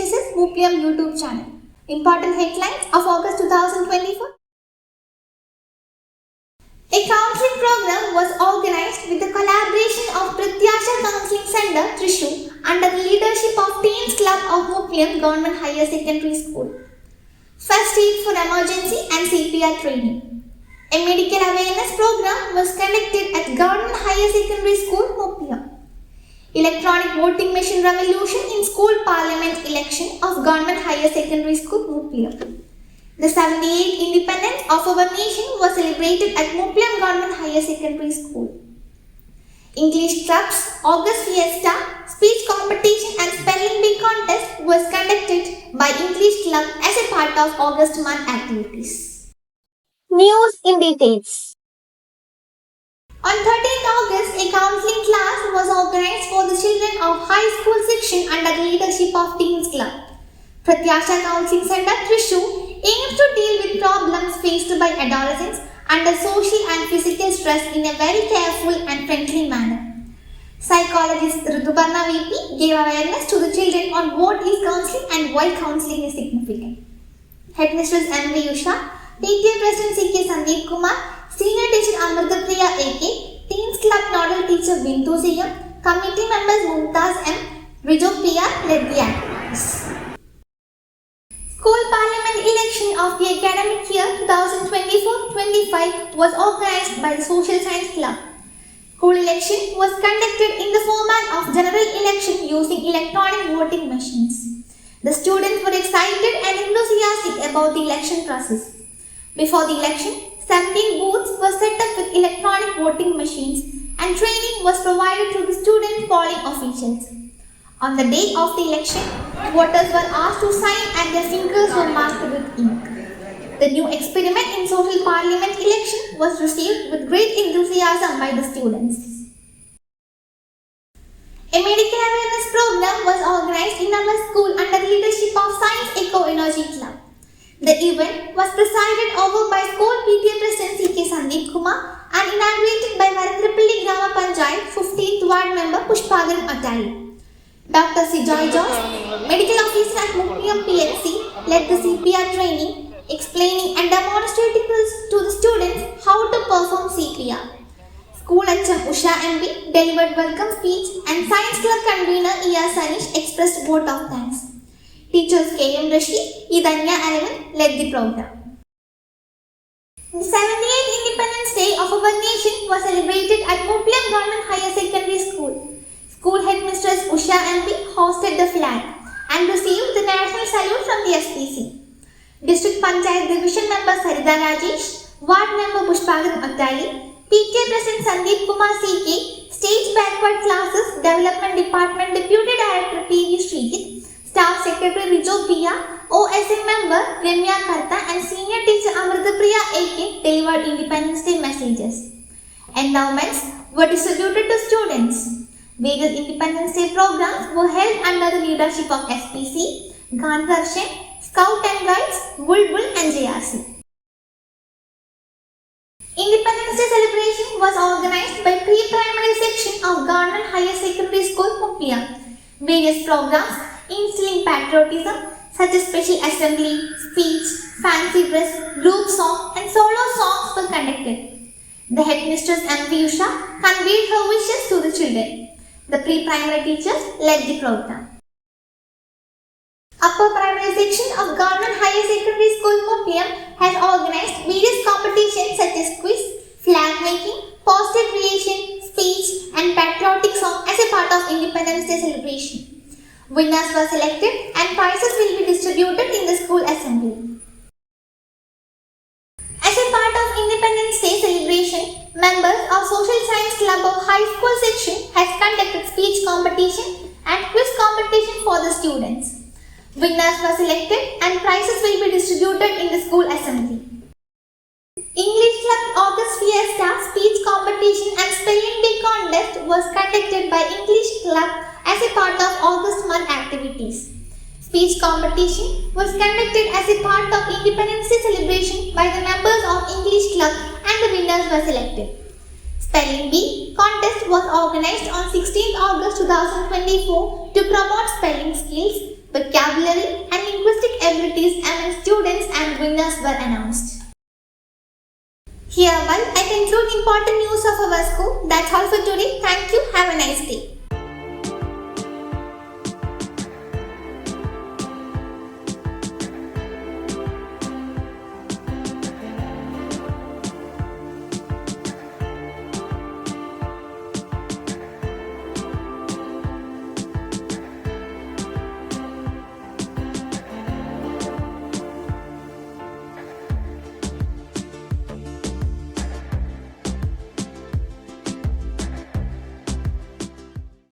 PHSS Mupliam YouTube channel. Important headlines of August 2024. A counseling program was organized with the collaboration of Pratyasha Counseling Center, Thrissur, under the leadership of Teens Club of Mupliam Government Higher Secondary School. First aid for emergency and CPR training. A medical awareness program was conducted at Government Higher Secondary School, Mupliam. Electronic voting machine revolution in school parliament election of Government Higher Secondary School, Mupliam. The 78th independence of our nation was celebrated at Mupliam Government Higher Secondary School. English clubs, August Fiesta, speech competition and spelling bee contest was conducted by English club as a part of August month activities. News in details. On 13th August, a counseling class was organized for the children of high school section under the leadership of Teens Club. Pratyasha Counseling Center, Thrissur aims to deal with problems faced by adolescents under social and physical stress in a very careful and friendly manner. Psychologist Rituparna VP gave awareness to the children on what is counseling and why counseling is significant. Headmistress M.V. Usha, PTA President C.K. Sandeep Kumar, Senior Teacher Amrita Priya A.K., Teens Club Nodal Teacher Bintu C.M., Committee Members Mumtaz M., Rijo P.R. led the activities. School Parliament election of the academic year 2024-25 was organized by the Social Science Club. School election was conducted in the format of general election using electronic voting machines. The students were excited and enthusiastic about the election process. Before the election, 17 booths were set up with electronic voting machines and training was provided to the student polling officials. On the day of the election, voters were asked to sign and their fingers were marked with ink. The new experiment in social parliament election was received with great enthusiasm by the students. A medical awareness program was organized in our school under the leadership of Science Eco Energy Club. The event was presided over by School PTA President C.K. Sandeep Kumar and inaugurated by Varandrapalli Grama Panchayat 15th Ward Member Pushpagaran Attali. Dr. C. Joy Jones, Medical Officer at Mupliam PHC, led the CPR training, explaining and demonstrating to the students how to perform CPR. School HM Usha MB delivered welcome speech and Science Club convener E.R. Sanish expressed vote of thanks. Teachers K.M. Rashid, Idanya Aravind led the program. The 78th Independence Day of our nation was celebrated at Mupliam Government Higher Secondary School. School Headmistress Usha MP hosted the flag and received the national salute from the SPC. District Panchayat Division Member Sarida Rajesh, Ward Member Pushpagaran Attali, PTA President Sandeep Kumar C.K., Stage Backward Classes Development Department Deputy Director P.V. Shrikit, Staff Secretary Rijo Pia, OSM Member Remya Karta and Senior Teacher Amrita Priya A.K. delivered Independence Day messages. Endowments were distributed to students. Various Independence Day programs were held under the leadership of SPC, Gandhi Darshan, Scout and Guides, Bulbul and JRC. Independence Day celebration was organized by pre-primary section of Government Higher Secondary School, Mupliam. Various programs instilling patriotism such as special assembly, speech, fancy dress, group song and solo songs were conducted. The headmistress M.V. Usha conveyed her wishes to the children. The pre-primary teachers led the program. Upper primary section of Government Higher Secondary School, Mupliam has organized various competitions such as quiz, flag making, poster creation, speech and patriotic song as a part of Independence Day celebration. Winners were selected and prizes will be distributed in the school assembly. As a part of Independence Day celebration, members of Social Science Club of High School section has conducted speech competition and quiz competition for the students. Winners were selected and prizes will be distributed in the school assembly. English Club August Fiesta speech competition and spelling bee contest was conducted by English Club as a part of August month activities. Speech competition was conducted as a part of Independence Day celebration by the members of English Club and the winners were selected. Spelling Bee contest was organized on 16th August 2024 to promote spelling skills, vocabulary, and linguistic abilities among students, and winners were announced. Hereby, I conclude important news of our school. That's all for today. Thank you. Have a nice day.